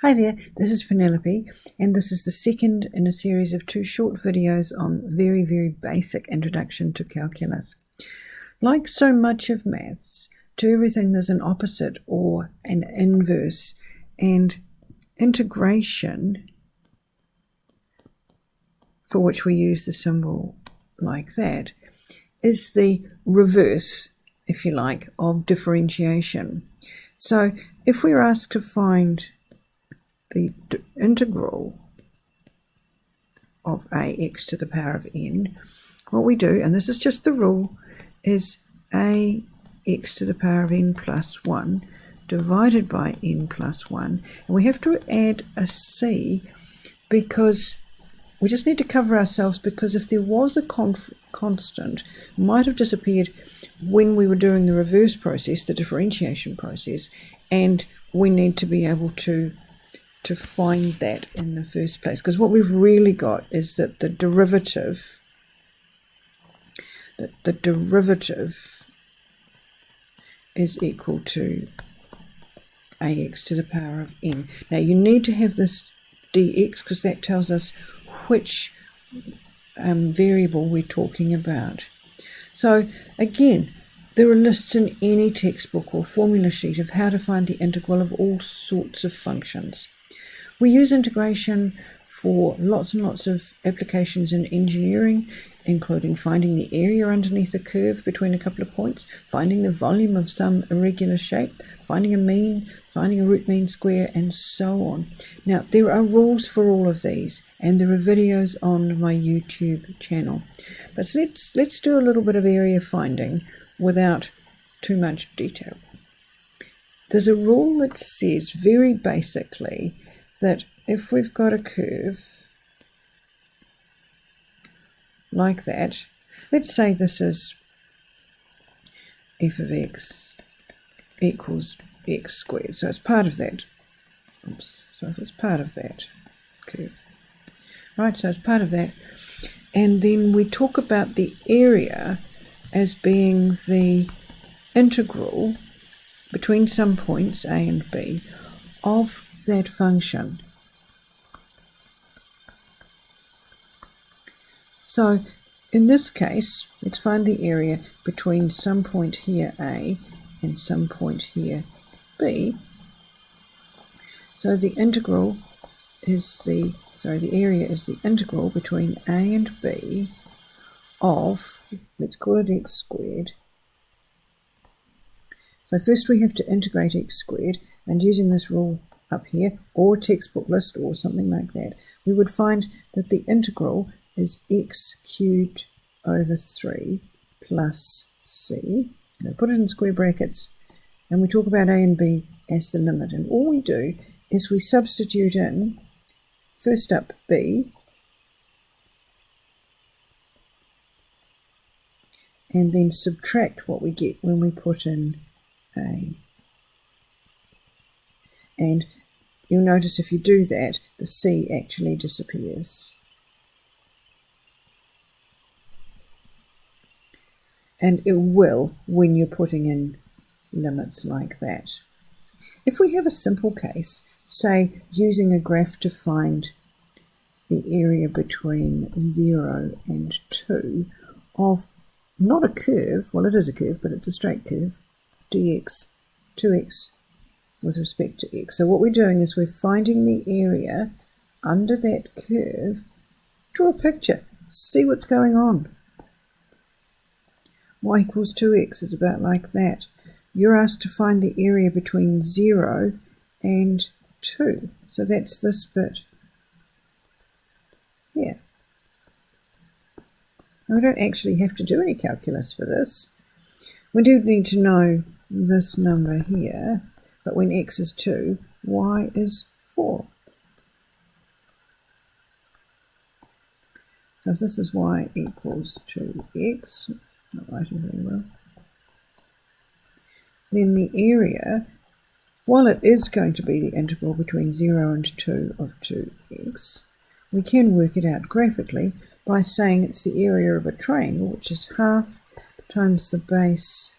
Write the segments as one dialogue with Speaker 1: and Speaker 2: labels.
Speaker 1: Hi there, this is Penelope, and this is the second in a series of 2 short videos on very basic introduction to calculus. Like so much of maths, to everything there's an opposite or an inverse, and integration, for which we use the symbol like that, is the reverse, if you like, of differentiation. So if we're asked to find the integral of ax to the power of n, what we do, and this is just the rule, is ax to the power of n plus 1 divided by n plus 1, and we have to add a c because we just need to cover ourselves, because if there was a constant, it might have disappeared when we were doing the reverse process, the differentiation process, and we need to be able to find that in the first place, because what we've really got is that the derivative is equal to ax to the power of n. Now you need to have this dx because that tells us which variable we're talking about. So again, there are lists in any textbook or formula sheet of how to find the integral of all sorts of functions. We use integration for lots and lots of applications in engineering, including finding the area underneath a curve between a couple of points, finding the volume of some irregular shape, finding a mean, finding a root mean square, and so on. Now, there are rules for all of these, and there are videos on my YouTube channel. But let's do a little bit of area finding without too much detail. There's a rule that says very basically that if we've got a curve like that, let's say this is f of x equals x squared, so it's part of that. So if it's part of that curve, right, so it's part of that, and then we talk about the area as being the integral between some points a and b of that function. So in this case, let's find the area between some point here a and some point here b. So the integral is the area is the integral between a and b of, let's call it x squared. So first we have to integrate x squared, and using this rule up here, or textbook list or something like that, we would find that the integral is x cubed over 3 plus c. Now put it in square brackets, and we talk about a and b as the limit, and all we do is we substitute in first up b, and then subtract what we get when we put in a. And you'll notice if you do that, the c actually disappears. And it will when you're putting in limits like that. If we have a simple case, say using a graph to find the area between 0 and 2 of not a curve, well it is a curve, but it's a straight curve, dx, 2x with respect to x. So what we're doing is we're finding the area under that curve. Draw a picture, see what's going on. Y equals 2x is about like that. You're asked to find the area between 0 and 2. So that's this bit here. Now we don't actually have to do any calculus for this. We do need to know this number here, but when x is 2, y is 4. So if this is y equals 2x, it's not writing very well, then the area, while it is going to be the integral between 0 and 2 of 2x, we can work it out graphically by saying it's the area of a triangle, which is half times the base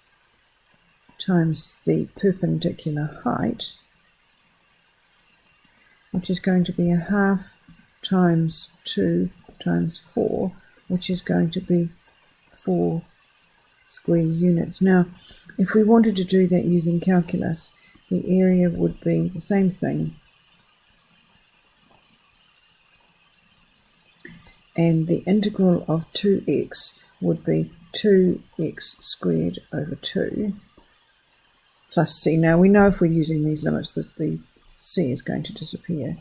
Speaker 1: times the perpendicular height which is going to be 1/2 times 2 times 4, which is going to be 4 square units. Now, if we wanted to do that using calculus, the area would be the same thing, and the integral of 2x would be 2x squared over 2 plus c. Now we know if we're using these limits that the c is going to disappear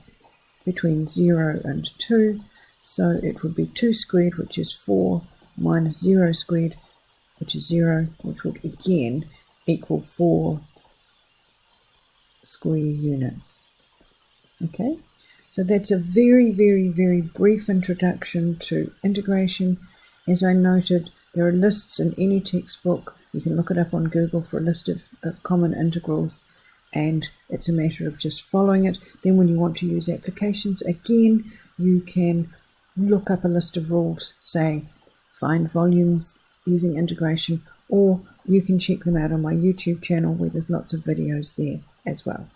Speaker 1: between 0 and 2, so it would be 2 squared, which is 4, minus 0 squared, which is 0, which would again equal 4 square units. Okay, so that's a very, very, very brief introduction to integration. As I noted, there are lists in any textbook. You can look it up on Google for a list of common integrals, and it's a matter of just following it. Then when you want to use applications, again, you can look up a list of rules, say find volumes using integration, or you can check them out on my YouTube channel where there's lots of videos there as well.